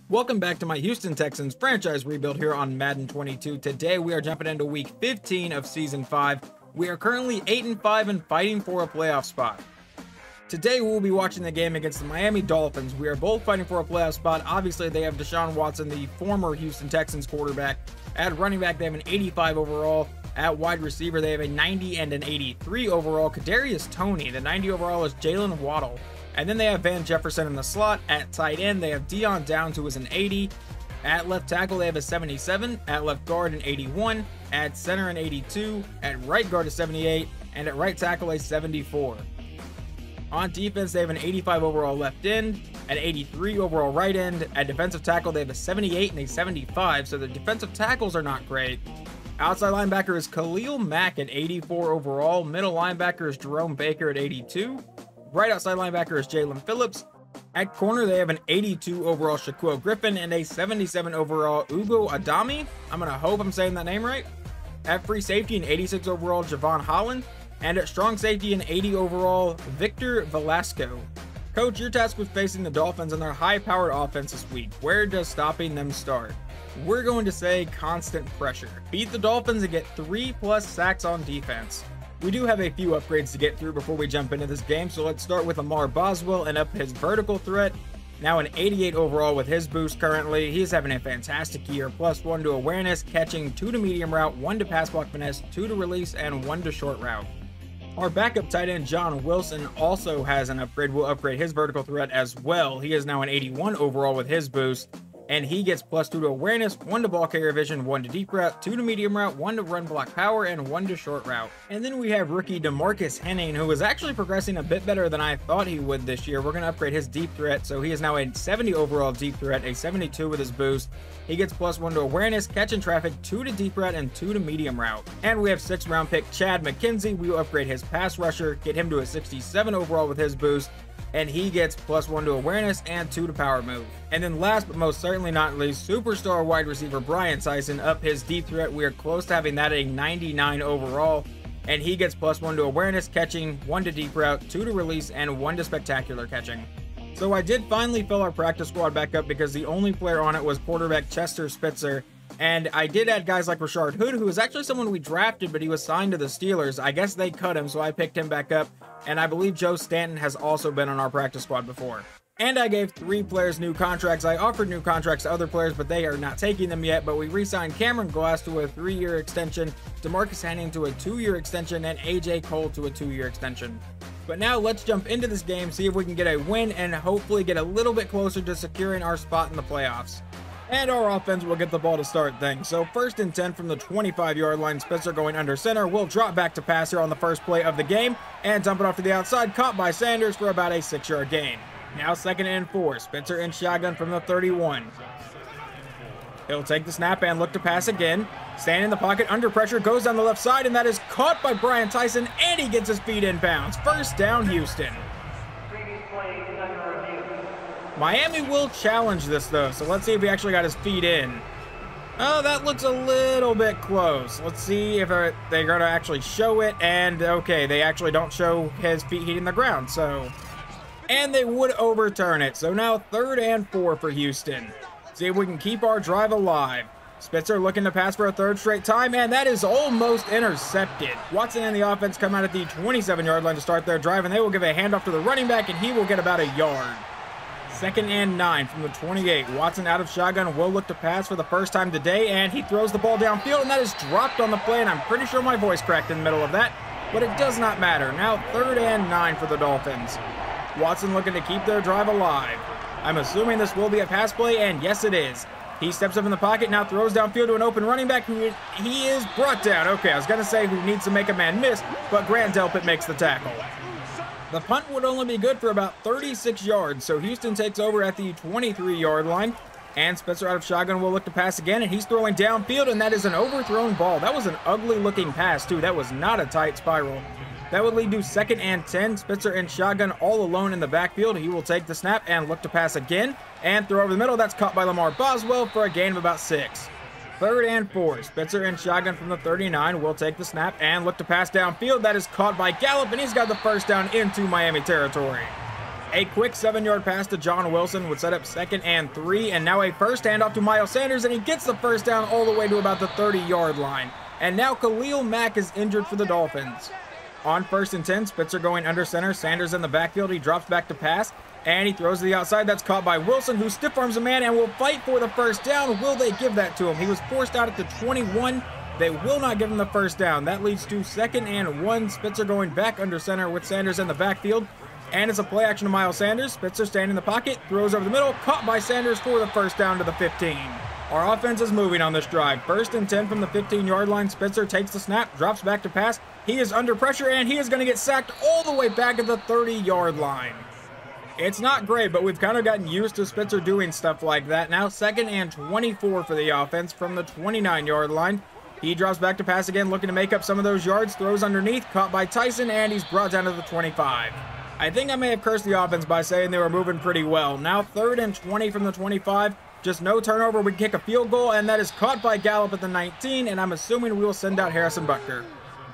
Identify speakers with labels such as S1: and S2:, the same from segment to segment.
S1: Welcome back to my Houston Texans Franchise Rebuild here on Madden 22. Today we are jumping into week 15 of season 5. We are currently 8-5 and fighting for a playoff spot. Today we will be watching the game against the Miami Dolphins. We are both fighting for a playoff spot. Obviously they have Deshaun Watson, the former Houston Texans quarterback. At running back they have an 85 overall. At wide receiver they have a 90 and an 83 overall. Kadarius Toney, the 90 overall is Jalen Waddle. And then they have Van Jefferson in the slot. At tight end, they have Deion Downs, who is an 80. At left tackle, they have a 77. At left guard, an 81. At center, an 82. At right guard, a 78. And at right tackle, a 74. On defense, they have an 85 overall left end, an 83 overall right end. At defensive tackle, they have a 78 and a 75, so the defensive tackles are not great. Outside linebacker is Khalil Mack at 84 overall. Middle linebacker is Jerome Baker at 82. Right outside linebacker is Jalen Phillips. At corner, they have an 82 overall Shaquille Griffin and a 77 overall Ugo Adami. I'm going to hope I'm saying that name right. At free safety, an 86 overall Javon Holland. And at strong safety, an 80 overall Victor Velasco. Coach, your task was facing the Dolphins and their high-powered offense this week. Where does stopping them start? We're going to say constant pressure. Beat the Dolphins and get 3+ sacks on defense. We do have a few upgrades to get through before we jump into this game, so let's start with Anwar and up his vertical threat. Now an 88 overall with his boost currently. He's having a fantastic year. +1 to awareness, catching 2 to medium route, 1 to pass block finesse, 2 to release, and 1 to short route. Our backup tight end John Wilson also has an upgrade. We'll upgrade his vertical threat as well. He is now an 81 overall with his boost. And he gets +2 to awareness, 1 to ball carrier vision, 1 to deep route, 2 to medium route, 1 to run block power, and 1 to short route. And then we have rookie DeMarcus Henning, who is actually progressing a bit better than I thought he would this year. We're going to upgrade his deep threat, so he is now a 70 overall deep threat, a 72 with his boost. He gets +1 to awareness, catching traffic, 2 to deep route, and 2 to medium route. And we have 6th round pick Chad McKenzie. We will upgrade his pass rusher, get him to a 67 overall with his boost. And he gets +1 to awareness and 2 to power move. And then last but most certainly not least, superstar wide receiver Brian Tyson up his deep threat. We are close to having that at a 99 overall. And he gets +1 to awareness, catching, 1 to deep route, 2 to release, and 1 to spectacular catching. So I did finally fill our practice squad back up because the only player on it was quarterback Chester Spitzer. And I did add guys like Rashard Hood, who was actually someone we drafted, but he was signed to the Steelers. I guess they cut him, so I picked him back up. And I believe Joe Stanton has also been on our practice squad before. And I gave 3 players new contracts. I offered new contracts to other players, but they are not taking them yet. But we re-signed Cameron Glass to a 3-year extension, DeMarcus Henning to a 2-year extension, and AJ Cole to a 2-year extension. But now let's jump into this game, see if we can get a win, and hopefully get a little bit closer to securing our spot in the playoffs. And our offense will get the ball to start things. So 1st and 10 from the 25-yard line. Spitzer going under center. Will drop back to pass here on the first play of the game and dump it off to the outside. Caught by Sanders for about a 6-yard gain. Now 2nd and 4. Spitzer in shotgun from the 31. He'll take the snap and look to pass again. Stand in the pocket under pressure. Goes down the left side, and that is caught by Brian Tyson, and he gets his feet in bounds. 1st down, Houston. Miami will challenge this though, so let's see if he actually got his feet in. Oh, that looks a little bit close. Let's see if they're going to actually show it, and okay, they actually don't show his feet hitting the ground, so. And they would overturn it, so now 3rd and 4 for Houston. See if we can keep our drive alive. Spitzer looking to pass for a 3rd straight time, and that is almost intercepted. Watson and the offense come out at the 27-yard line to start their drive, and they will give a handoff to the running back, and he will get about a yard. 2nd and 9 from the 28. Watson out of shotgun will look to pass for the first time today, and he throws the ball downfield, and that is dropped on the play, and I'm pretty sure my voice cracked in the middle of that, but it does not matter. Now 3rd and 9 for the Dolphins. Watson looking to keep their drive alive. I'm assuming this will be a pass play, and yes it is. He steps up in the pocket, now throws downfield to an open running back who he is brought down. Okay, I was going to say who needs to make a man miss, but Grant Delpit makes the tackle. The punt would only be good for about 36 yards, so Houston takes over at the 23-yard line. And Spitzer out of shotgun will look to pass again, and he's throwing downfield, and that is an overthrown ball. That was an ugly-looking pass, too. That was not a tight spiral. That would lead to 2nd and 10. Spitzer in shotgun all alone in the backfield. He will take the snap and look to pass again. And throw over the middle. That's caught by Lamar Boswell for a gain of about 6. 3rd and 4. Spitzer in shotgun from the 39 will take the snap and look to pass downfield. That is caught by Gallup, and he's got the 1st down into Miami territory. A quick 7-yard pass to John Wilson would set up 2nd and 3, and now a first handoff to Miles Sanders, and he gets the first down all the way to about the 30-yard line. And now Khalil Mack is injured for the Dolphins. On 1st and 10, Spitzer going under center, Sanders in the backfield, he drops back to pass, and he throws to the outside. That's caught by Wilson, who stiff arms a man and will fight for the first down. Will they give that to him? He was forced out at the 21. They will not give him the first down. That leads to 2nd and 1. Spitzer going back under center with Sanders in the backfield. And it's a play action to Miles Sanders. Spitzer standing in the pocket, throws over the middle, caught by Sanders for the first down to the 15. Our offense is moving on this drive. 1st and 10 from the 15-yard line. Spitzer takes the snap, drops back to pass. He is under pressure, and he is going to get sacked all the way back at the 30-yard line. It's not great, but we've kind of gotten used to Spitzer doing stuff like that. Now 2nd and 24 for the offense from the 29-yard line. He drops back to pass again, looking to make up some of those yards. Throws underneath, caught by Tyson, and he's brought down to the 25. I think I may have cursed the offense by saying they were moving pretty well. Now 3rd and 20 from the 25. Just no turnover. We kick a field goal, and that is caught by Gallup at the 19, and I'm assuming we will send out Harrison Butker.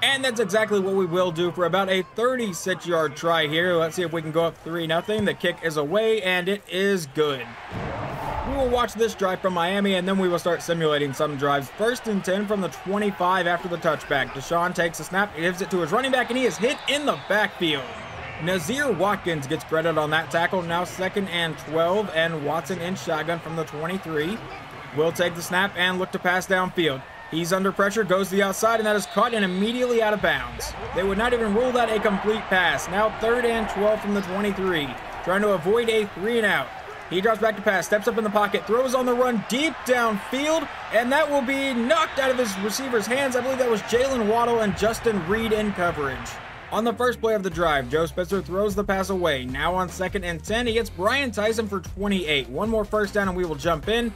S1: And that's exactly what we will do for about a 36-yard try here. Let's see if we can go up 3-0. The kick is away, and it is good. We will watch this drive from Miami, and then we will start simulating some drives. 1st and 10 from the 25 after the touchback. Deshaun takes a snap, gives it to his running back, and he is hit in the backfield. Nazir Watkins gets credit on that tackle. Now 2nd and 12, and Watson in shotgun from the 23. Will take the snap and look to pass downfield. He's under pressure, goes to the outside, and that is caught and immediately out of bounds. They would not even rule that a complete pass. Now 3rd and 12 from the 23, trying to avoid a 3-and-out. He drops back to pass, steps up in the pocket, throws on the run deep downfield, and that will be knocked out of his receiver's hands. I believe that was Jalen Waddle and Justin Reed in coverage. On the first play of the drive, Joe Spitzer throws the pass away. Now on 2nd and 10, he hits Brian Tyson for 28. One more first down and we will jump in.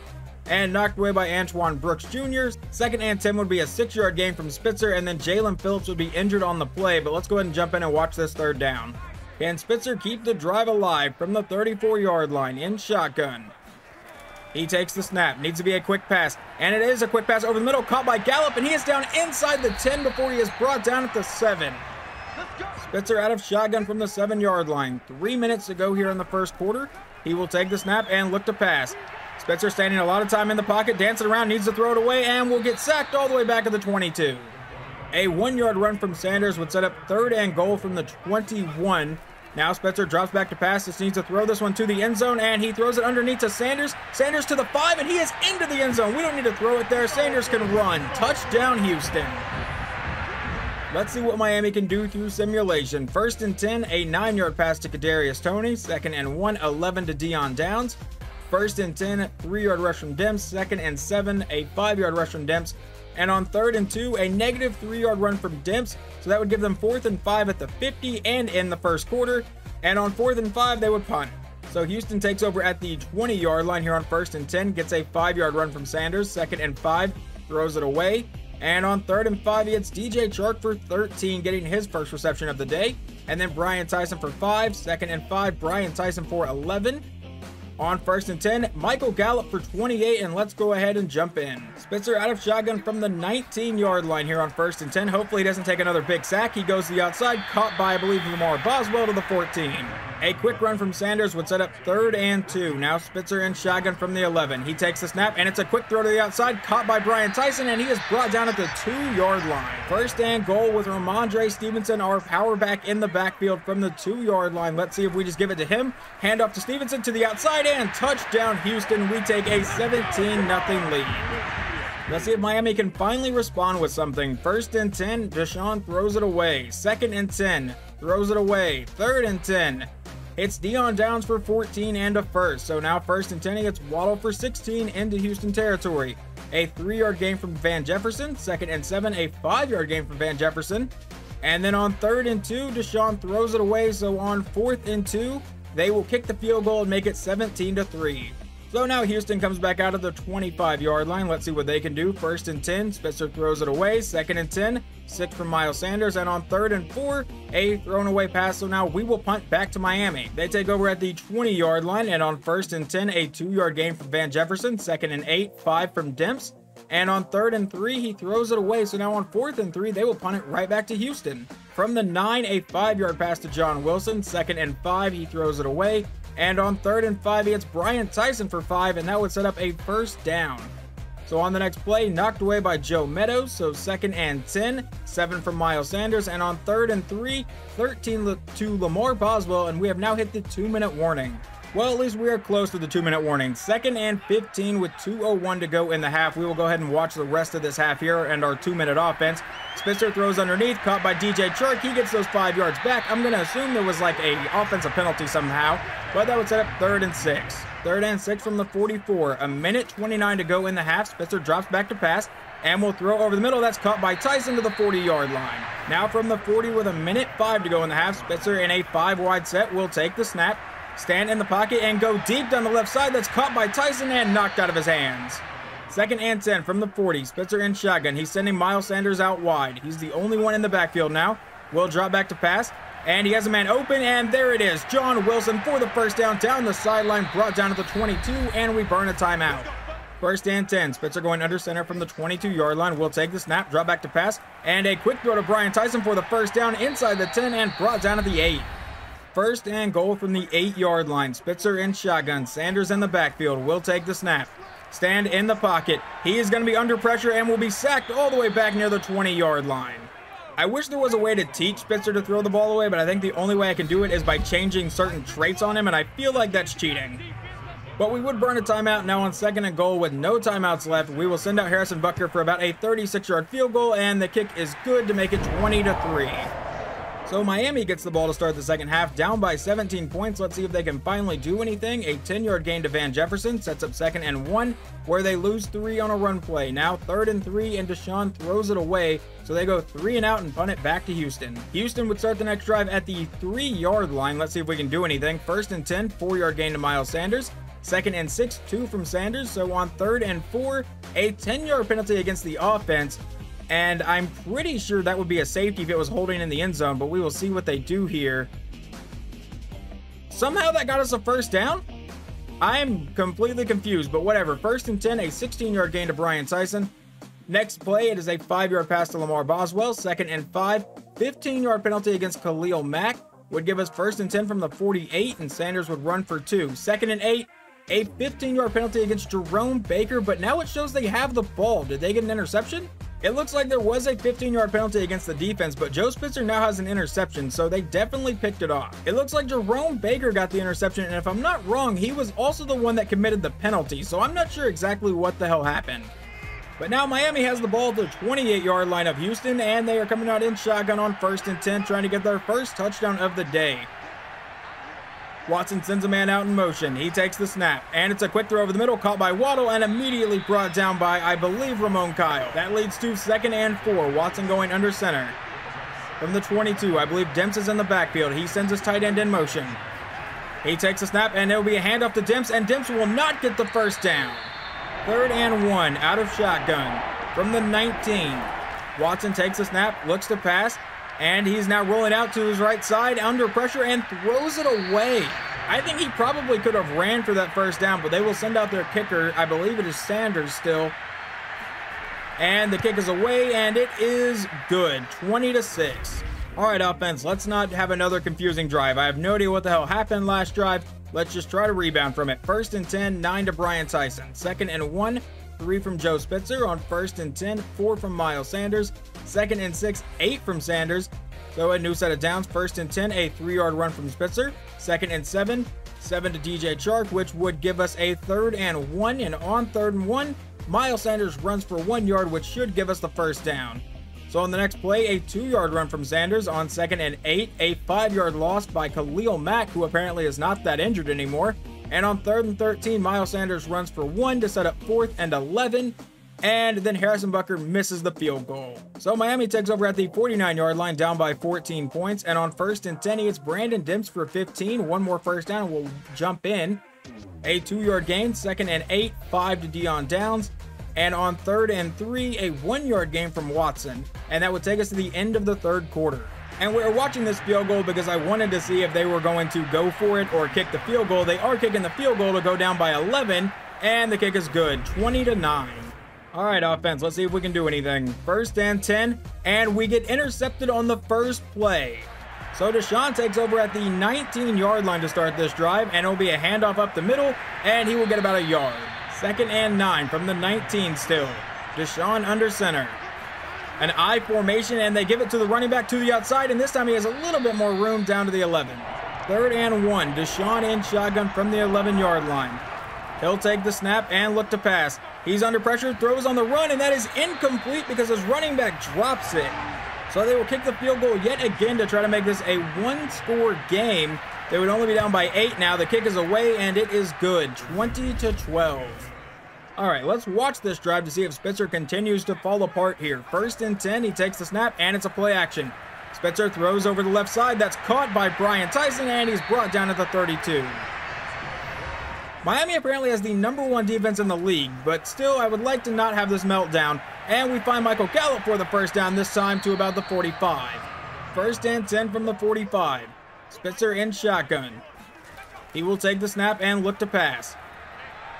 S1: And knocked away by Antoine Brooks Jr. 2nd and 10 would be a 6-yard gain from Spitzer, and then Jalen Phillips would be injured on the play, but let's go ahead and jump in and watch this 3rd down. Can Spitzer keep the drive alive from the 34-yard line in shotgun? He takes the snap, needs to be a quick pass, and it is a quick pass over the middle, caught by Gallup, and he is down inside the 10 before he is brought down at the 7. Spitzer out of shotgun from the 7-yard line. 3 minutes to go here in the first quarter. He will take the snap and look to pass. Spitzer standing a lot of time in the pocket, dancing around, needs to throw it away, and will get sacked all the way back at the 22. A 1-yard run from Sanders would set up 3rd and goal from the 21. Now Spitzer drops back to pass, just needs to throw this one to the end zone, and he throws it underneath to Sanders. Sanders to the 5, and he is into the end zone. We don't need to throw it there. Sanders can run. Touchdown, Houston. Let's see what Miami can do through simulation. 1st and 10, a 9-yard pass to Kadarius Toney. 2nd and 1, 11 to Deion Downs. 1st and 10, 3-yard rush from Demps. 2nd and 7, a 5-yard rush from Demps. And on 3rd and 2, a negative 3-yard run from Demps. So that would give them 4th and 5 at the 50 and in the first quarter. And on 4th and 5, they would punt. So Houston takes over at the 20-yard line here on 1st and 10. Gets a 5-yard run from Sanders. 2nd and 5, throws it away. And on 3rd and 5, he hits DJ Chark for 13, getting his first reception of the day. And then Brian Tyson for 5. 2nd and 5, Brian Tyson for 11. On 1st and 10, Michael Gallup for 28, and let's go ahead and jump in. Spitzer out of shotgun from the 19-yard line here on 1st and 10. Hopefully he doesn't take another big sack. He goes to the outside, caught by, I believe, Lamar Boswell to the 14. A quick run from Sanders would set up 3rd and 2. Now Spitzer in shotgun from the 11. He takes the snap, and it's a quick throw to the outside, caught by Brian Tyson, and he is brought down at the 2-yard line. 1st and goal with Ramondre Stevenson, our power back in the backfield from the 2-yard line. Let's see if we just give it to him. Hand off to Stevenson to the outside, and touchdown Houston. We take a 17-0 lead. Let's see if Miami can finally respond with something. 1st and 10, Deshaun throws it away. 2nd and 10, throws it away. 3rd and 10. It's Deion Downs for 14 and a first. So now 1st and 10, it's Waddle for 16 into Houston territory. A 3-yard gain from Van Jefferson. 2nd and 7, a 5-yard gain from Van Jefferson. And then on 3rd and 2, Deshaun throws it away. So on 4th and 2, they will kick the field goal and make it 17-3. So now Houston comes back out of the 25-yard line. Let's see what they can do. 1st and 10, Spitzer throws it away. 2nd and 10, 6 from Miles Sanders. And on 3rd and 4, a thrown away pass. So now we will punt back to Miami. They take over at the 20-yard line. And on 1st and 10, a 2-yard gain from Van Jefferson. 2nd and 8, 5 from Demps. And on 3rd and 3, he throws it away. So now on 4th and 3, they will punt it right back to Houston. From the 9, a 5-yard pass to John Wilson. 2nd and 5, he throws it away. And on 3rd and 5, he hits Brian Tyson for 5, and that would set up a first down. So on the next play, knocked away by Joe Meadows, so 2nd and 10, 7 from Miles Sanders, and on 3rd and 3, 13 to Lamar Boswell, and we have now hit the 2-minute warning. Well, at least we are close to the 2-minute warning. 2nd and 15 with 2:01 to go in the half. We will go ahead and watch the rest of this half here and our 2-minute offense. Spitzer throws underneath, caught by DJ Chark. He gets those 5 yards back. I'm going to assume there was like a offensive penalty somehow, but that would set up 3rd and 6. 3rd and 6 from the 44. 1:29 to go in the half. Spitzer drops back to pass and will throw over the middle. That's caught by Tyson to the 40-yard line. Now from the 40 with 1:05 to go in the half, Spitzer in a 5-wide set will take the snap, stand in the pocket, and go deep down the left side. That's caught by Tyson and knocked out of his hands. 2nd and 10 from the 40. Spitzer in shotgun. He's sending Miles Sanders out wide. He's the only one in the backfield now. Will drop back to pass, and he has a man open, and there it is. John Wilson for the first down the sideline, brought down to the 22, and we burn a timeout. 1st and 10. Spitzer going under center from the 22-yard line. Will take the snap, drop back to pass, and a quick throw to Brian Tyson for the first down inside the 10 and brought down to the 8. 1st and goal from the 8-yard line. Spitzer in shotgun. Sanders in the backfield. Will take the snap. Stand in the pocket. He is going to be under pressure and will be sacked all the way back near the 20-yard line. I wish there was a way to teach Spitzer to throw the ball away, but I think the only way I can do it is by changing certain traits on him, and I feel like that's cheating. But we would burn a timeout now on 2nd and goal with no timeouts left. We will send out Harrison Butker for about a 36-yard field goal, and the kick is good to make it 20-3. So Miami gets the ball to start the second half, down by 17 points. Let's see if they can finally do anything. A 10-yard gain to Van Jefferson sets up 2nd and 1, where they lose 3 on a run play. Now 3rd and 3, and Deshaun throws it away, so they go 3 and out and punt it back to Houston. Houston would start the next drive at the 3-yard line. Let's see if we can do anything. 1st and 10, 4-yard gain to Miles Sanders. 2nd and 6, 2 from Sanders. So on 3rd and 4, a 10-yard penalty against the offense. And I'm pretty sure that would be a safety if it was holding in the end zone, but we will see what they do here. Somehow that got us a first down? I'm completely confused, but whatever. 1st and 10, a 16-yard gain to Brian Tyson. Next play, it is a 5-yard pass to Lamar Boswell. 2nd and 5, 15-yard penalty against Khalil Mack would give us 1st and 10 from the 48, and Sanders would run for 2. 2nd and 8, a 15-yard penalty against Jerome Baker, but now it shows they have the ball. Did they get an interception? It looks like there was a 15-yard penalty against the defense, but Joe Spitzer now has an interception, so they definitely picked it off. It looks like Jerome Baker got the interception, and if I'm not wrong, he was also the one that committed the penalty, so I'm not sure exactly what the hell happened. But now Miami has the ball at the 28-yard line of Houston, and they are coming out in shotgun on 1st and 10, trying to get their first touchdown of the day. Watson sends a man out in motion. He takes the snap, and it's a quick throw over the middle, caught by Waddle, and immediately brought down by, I believe, Ramon Kyle. That leads to 2nd and 4. Watson going under center. From the 22, I believe Demps is in the backfield. He sends his tight end in motion. He takes a snap, and it will be a handoff to Demps, and Demps will not get the first down. 3rd and 1, out of shotgun. From the 19, Watson takes a snap, looks to pass, and he's now rolling out to his right side under pressure and throws it away. I think he probably could have ran for that first down, but they will send out their kicker. I believe it is Sanders still. And the kick is away, and it is good. 20-6. All right, offense, let's not have another confusing drive. I have no idea what the hell happened last drive. Let's just try to rebound from it. 1st and 10, 9 to Brian Tyson. 2nd and 1, 3 from Joe Spitzer. On 1st and 10, 4 from Miles Sanders. 2nd and 6, 8 from Sanders. So a new set of downs. 1st and 10, a 3-yard run from Spitzer. 2nd and 7, 7 to DJ Chark, which would give us a 3rd and 1. And on 3rd and 1, Miles Sanders runs for 1 yard, which should give us the first down. So on the next play, a 2-yard run from Sanders. On 2nd and 8, a 5-yard loss by Khalil Mack, who apparently is not that injured anymore. And on 3rd and 13, Miles Sanders runs for 1 to set up 4th and 11. And then Harrison Butker misses the field goal. So Miami takes over at the 49-yard line, down by 14 points. And on 1st and 10, it's Brandon Demps for 15. One more first down, and we'll jump in. A 2-yard gain. 2nd and 8, 5 to Deion Downs. And on 3rd and 3, a 1-yard gain from Watson. And that would take us to the end of the 3rd quarter. And we're watching this field goal because I wanted to see if they were going to go for it or kick the field goal. They are kicking the field goal to go down by 11, and the kick is good. 20-9. All right, offense, let's see if we can do anything. 1st and 10, and we get intercepted on the first play. So Deshaun takes over at the 19-yard line to start this drive, and it'll be a handoff up the middle, and he will get about a yard. 2nd and 9 from the 19 still. Deshaun under center. An I formation, and they give it to the running back to the outside, and this time he has a little bit more room down to the 11. 3rd and 1, Deshaun in shotgun from the 11-yard line. He'll take the snap and look to pass. He's under pressure, throws on the run, and that is incomplete because his running back drops it. So they will kick the field goal yet again to try to make this a one-score game. They would only be down by 8 now. The kick is away, and it is good, 20-12. All right, let's watch this drive to see if Spitzer continues to fall apart here. 1st and 10, he takes the snap, and it's a play action. Spitzer throws over the left side. That's caught by Brian Tyson, and he's brought down at the 32. Miami apparently has the #1 defense in the league, but still, I would like to not have this meltdown. And we find Michael Gallup for the first down, this time to about the 45. 1st and 10 from the 45. Spitzer in shotgun. He will take the snap and look to pass.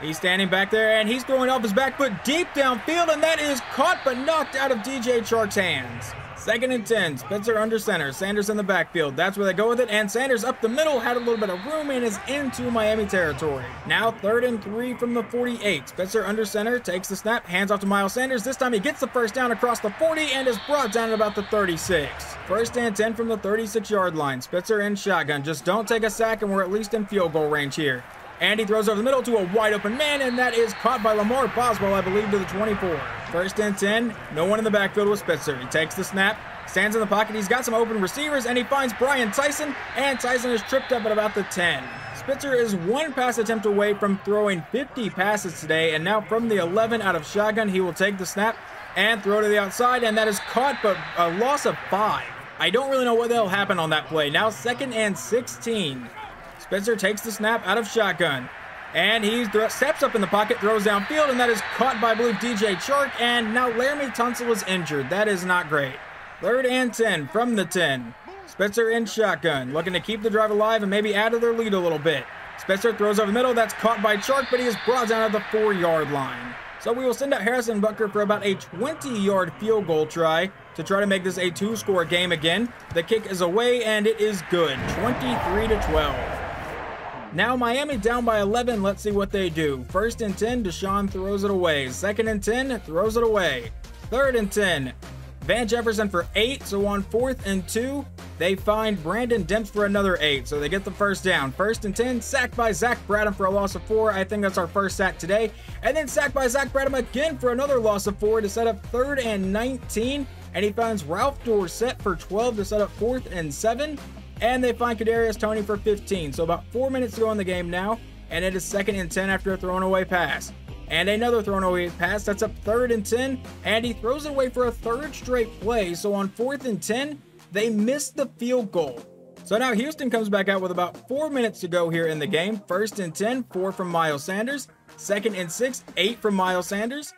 S1: He's standing back there, and he's throwing off his back foot deep downfield, and that is caught but knocked out of DJ Chark's hands. 2nd and 10, Spitzer under center, Sanders in the backfield. That's where they go with it, and Sanders up the middle, had a little bit of room, and is into Miami territory. Now 3rd and 3 from the 48. Spitzer under center, takes the snap, hands off to Miles Sanders. This time he gets the first down across the 40 and is brought down at about the 36. 1st and 10 from the 36-yard line. Spitzer in shotgun. Just don't take a sack, and we're at least in field goal range here. And he throws over the middle to a wide open man, and that is caught by Lamar Boswell, I believe, to the 24. 1st and 10, no one in the backfield with Spitzer. He takes the snap, stands in the pocket, he's got some open receivers, and he finds Brian Tyson, and Tyson is tripped up at about the 10. Spitzer is one pass attempt away from throwing 50 passes today, and now from the 11 out of shotgun, he will take the snap and throw to the outside, and that is caught, but a loss of 5. I don't really know what the hell happened on that play. Now 2nd and 16. Spitzer takes the snap out of shotgun, and he steps up in the pocket, throws downfield, and that is caught by, I believe, DJ Chark, and now Laramie Tunsil is injured. That is not great. 3rd and 10 from the 10. Spitzer in shotgun, looking to keep the drive alive and maybe add to their lead a little bit. Spitzer throws over the middle, that's caught by Chark, but he is brought down at the 4-yard line. So we will send out Harrison Butker for about a 20-yard field goal try to make this a 2-score game again. The kick is away, and it is good, 23-12. Now Miami down by 11. Let's see what they do. 1st and 10, Deshaun throws it away. 2nd and 10, throws it away. 3rd and 10, Van Jefferson for 8. So on 4th and 2, they find Brandon Demps for another 8. So they get the first down. 1st and 10, sacked by Zach Bradham for a loss of 4. I think that's our first sack today. And then sacked by Zach Bradham again for another loss of 4 to set up 3rd and 19. And he finds Ralph Dorsett for 12 to set up 4th and 7. And they find Kadarius Toney for 15. So about 4 minutes to go in the game now. And it is 2nd and 10 after a thrown away pass. And another thrown away pass. That's up 3rd and 10. And he throws it away for a 3rd straight play. So on 4th and 10, they missed the field goal. So now Houston comes back out with about 4 minutes to go here in the game. 1st and 10, 4 from Miles Sanders. 2nd and 6, 8 from Miles Sanders.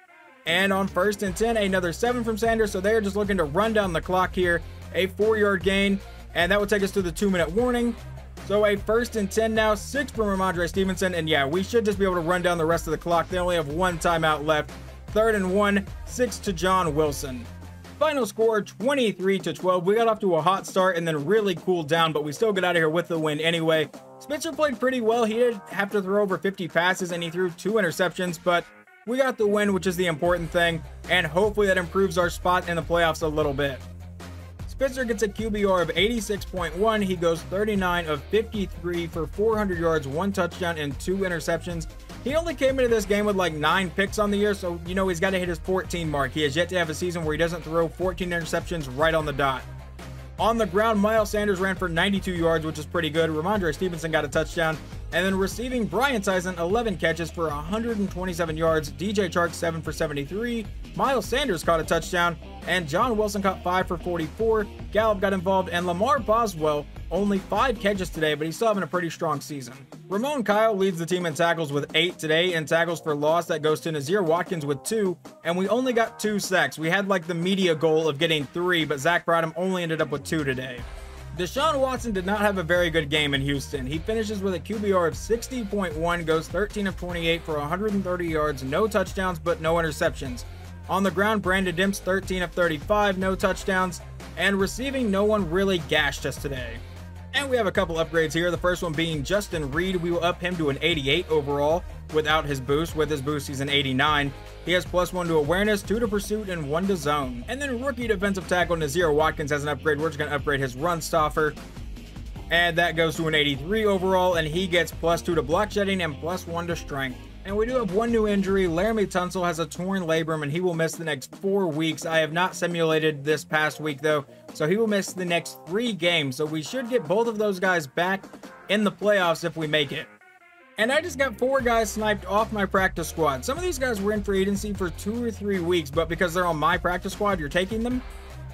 S1: And on 1st and 10, another 7 from Sanders. So they're just looking to run down the clock here. A 4-yard gain. And that would take us to the 2-minute warning. So a 1st and 10 now, 6 from Ramondre Stevenson. And yeah, we should just be able to run down the rest of the clock. They only have 1 timeout left. 3rd and 1, 6 to John Wilson. Final score, 23-12. We got off to a hot start and then really cooled down, but we still get out of here with the win anyway. Spitzer played pretty well. He did have to throw over 50 passes and he threw 2 interceptions, but we got the win, which is the important thing. And hopefully that improves our spot in the playoffs a little bit. Spitzer gets a QBR of 86.1. He goes 39 of 53 for 400 yards, 1 touchdown, and 2 interceptions. He only came into this game with like 9 picks on the year, so, you know, he's got to hit his 14 mark. He has yet to have a season where he doesn't throw 14 interceptions right on the dot. On the ground, Miles Sanders ran for 92 yards, which is pretty good. Ramondre Stevenson got a touchdown. And then receiving, Brian Tyson, 11 catches for 127 yards. DJ Chark, 7 for 73. Miles Sanders caught a touchdown. And John Wilson caught 5 for 44. Gallup got involved. And Lamar Boswell, only 5 catches today, but he's still having a pretty strong season. Ramon Kyle leads the team in tackles with 8 today. And tackles for loss, that goes to Nazir Watkins with 2. And we only got 2 sacks. We had like the media goal of getting 3, but Zach Bradham only ended up with 2 today. Deshaun Watson did not have a very good game in Houston. He finishes with a QBR of 60.1, goes 13 of 28 for 130 yards, no touchdowns, but no interceptions. On the ground, Brandon Dimps 13 of 35, no touchdowns, and receiving, no one really gashed us today. And we have a couple upgrades here, the first one being Justin Reed. We will up him to an 88 overall without his boost. With his boost, he's an 89. He has +1 to awareness, 2 to pursuit, and 1 to zone. And then rookie defensive tackle Nazir Watkins has an upgrade. We're just going to upgrade his run stopper, and that goes to an 83 overall, and he gets +2 to block shedding and +1 to strength. And we do have one new injury. Laramie Tunsil has a torn labrum, and he will miss the next 4 weeks. I have not simulated this past week, though, so he will miss the next 3 games. So we should get both of those guys back in the playoffs if we make it. And I just got 4 guys sniped off my practice squad. Some of these guys were in free agency for 2 or 3 weeks, but because they're on my practice squad, you're taking them.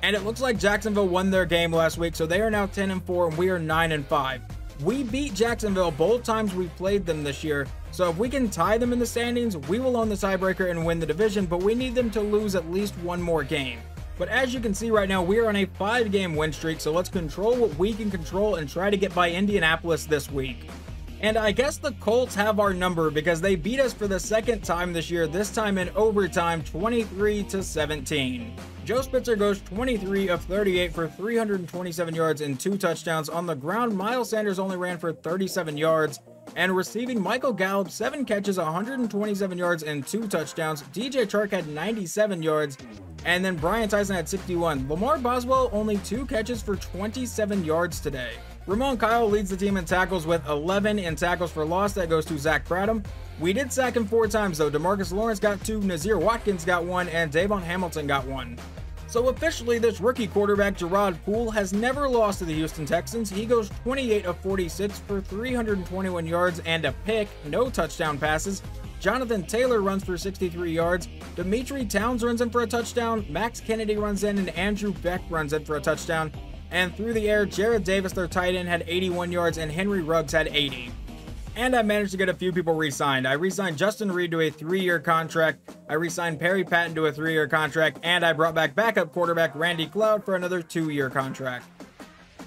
S1: And it looks like Jacksonville won their game last week, so they are now 10-4, and we are 9-5. We beat Jacksonville both times we played them this year, so if we can tie them in the standings, we will own the tiebreaker and win the division, but we need them to lose at least 1 more game. But as you can see right now, we are on a 5-game win streak, so let's control what we can control and try to get by Indianapolis this week. And I guess the Colts have our number because they beat us for the 2nd time this year, this time in overtime, 23-17. Joe Spitzer goes 23 of 38 for 327 yards and 2 touchdowns. On the ground, Miles Sanders only ran for 37 yards. And receiving, Michael Gallup, 7 catches, 127 yards and 2 touchdowns. DJ Chark had 97 yards. And then Brian Tyson had 61. Lamar Boswell, only 2 catches for 27 yards today. Ramon Kyle leads the team in tackles with 11 in tackles for loss. That goes to Zach Bradham. We did sack him 4 times though. DeMarcus Lawrence got 2, Nazir Watkins got 1, and Davon Hamilton got 1. So officially, this rookie quarterback, Gerard Poole, has never lost to the Houston Texans. He goes 28 of 46 for 321 yards and a pick, no touchdown passes. Jonathan Taylor runs for 63 yards. Dimitri Towns runs in for a touchdown. Max Kennedy runs in, and Andrew Beck runs in for a touchdown. And through the air, Jared Davis, their tight end, had 81 yards, and Henry Ruggs had 80. And I managed to get a few people re-signed. I re-signed Justin Reed to a 3-year contract. I re-signed Perry Patton to a 3-year contract. And I brought back backup quarterback Randy Cloud for another 2-year contract.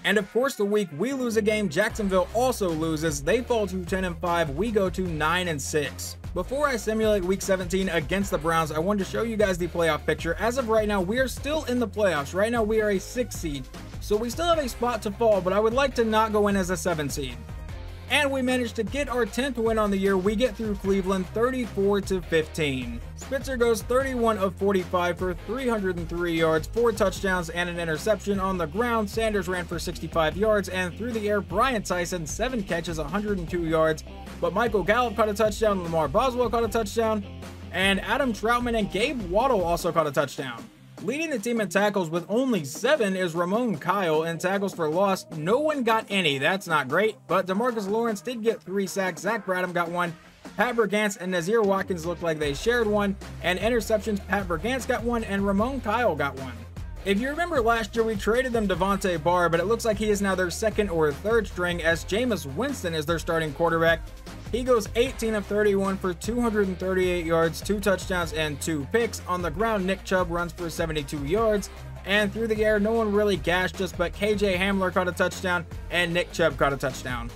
S1: And of course, the week we lose a game, Jacksonville also loses. They fall to 10-5. We go to 9-6. Before I simulate week 17 against the Browns, I wanted to show you guys the playoff picture. As of right now, we are still in the playoffs. Right now, we are a 6 seed. So we still have a spot to fall, but I would like to not go in as a 7 seed. And we managed to get our 10th win on the year. We get through Cleveland 34-15. Spitzer goes 31 of 45 for 303 yards, 4 touchdowns, and an interception. On the ground, Sanders ran for 65 yards, and through the air, Brian Tyson, 7 catches, 102 yards. But Michael Gallup caught a touchdown, Lamar Boswell caught a touchdown, and Adam Troutman and Gabe Waddle also caught a touchdown. Leading the team in tackles with only 7 is Ramon Kyle. In tackles for loss, no one got any. That's not great, but DeMarcus Lawrence did get 3 sacks. Zach Bradham got 1. Pat Bergantz and Nazir Watkins looked like they shared 1. And interceptions, Pat Bergantz got 1 and Ramon Kyle got 1. If you remember last year, we traded them Devontae Barr, but it looks like he is now their 2nd or 3rd string as Jameis Winston is their starting quarterback. He goes 18 of 31 for 238 yards, 2 touchdowns, and 2 picks. On the ground, Nick Chubb runs for 72 yards. And through the air, no one really gashed us, but KJ Hamler caught a touchdown, and Nick Chubb caught a touchdown.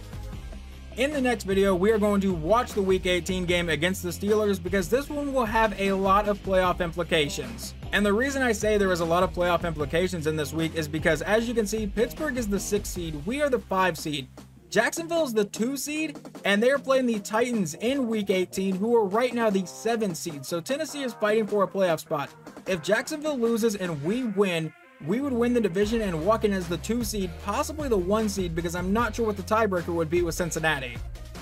S1: In the next video, we are going to watch the Week 18 game against the Steelers because this one will have a lot of playoff implications. And the reason I say there is a lot of playoff implications in this week is because, as you can see, Pittsburgh is the 6th seed, we are the 5 seed. Jacksonville is the 2 seed, and they are playing the Titans in Week 18, who are right now the 7 seed. So Tennessee is fighting for a playoff spot. If Jacksonville loses and we win, we would win the division and walk in as the 2 seed, possibly the 1 seed, because I'm not sure what the tiebreaker would be with Cincinnati.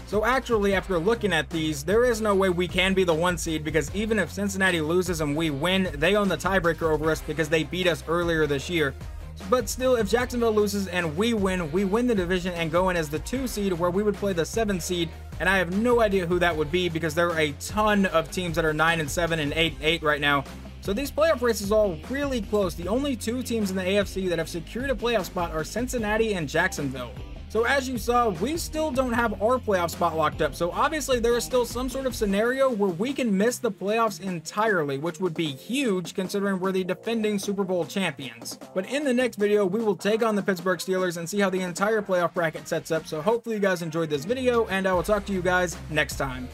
S1: So actually, after looking at these, there is no way we can be the 1 seed, because even if Cincinnati loses and we win, they own the tiebreaker over us because they beat us earlier this year. But still, if Jacksonville loses and we win the division and go in as the 2 seed, where we would play the 7 seed, and I have no idea who that would be because there are a ton of teams that are 9-7 and 8-8 right now. So these playoff races are all really close. The only 2 teams in the AFC that have secured a playoff spot are Cincinnati and Jacksonville. So as you saw, we still don't have our playoff spot locked up. So obviously there is still some sort of scenario where we can miss the playoffs entirely, which would be huge considering we're the defending Super Bowl champions. But in the next video, we will take on the Pittsburgh Steelers and see how the entire playoff bracket sets up. So hopefully you guys enjoyed this video, and I will talk to you guys next time.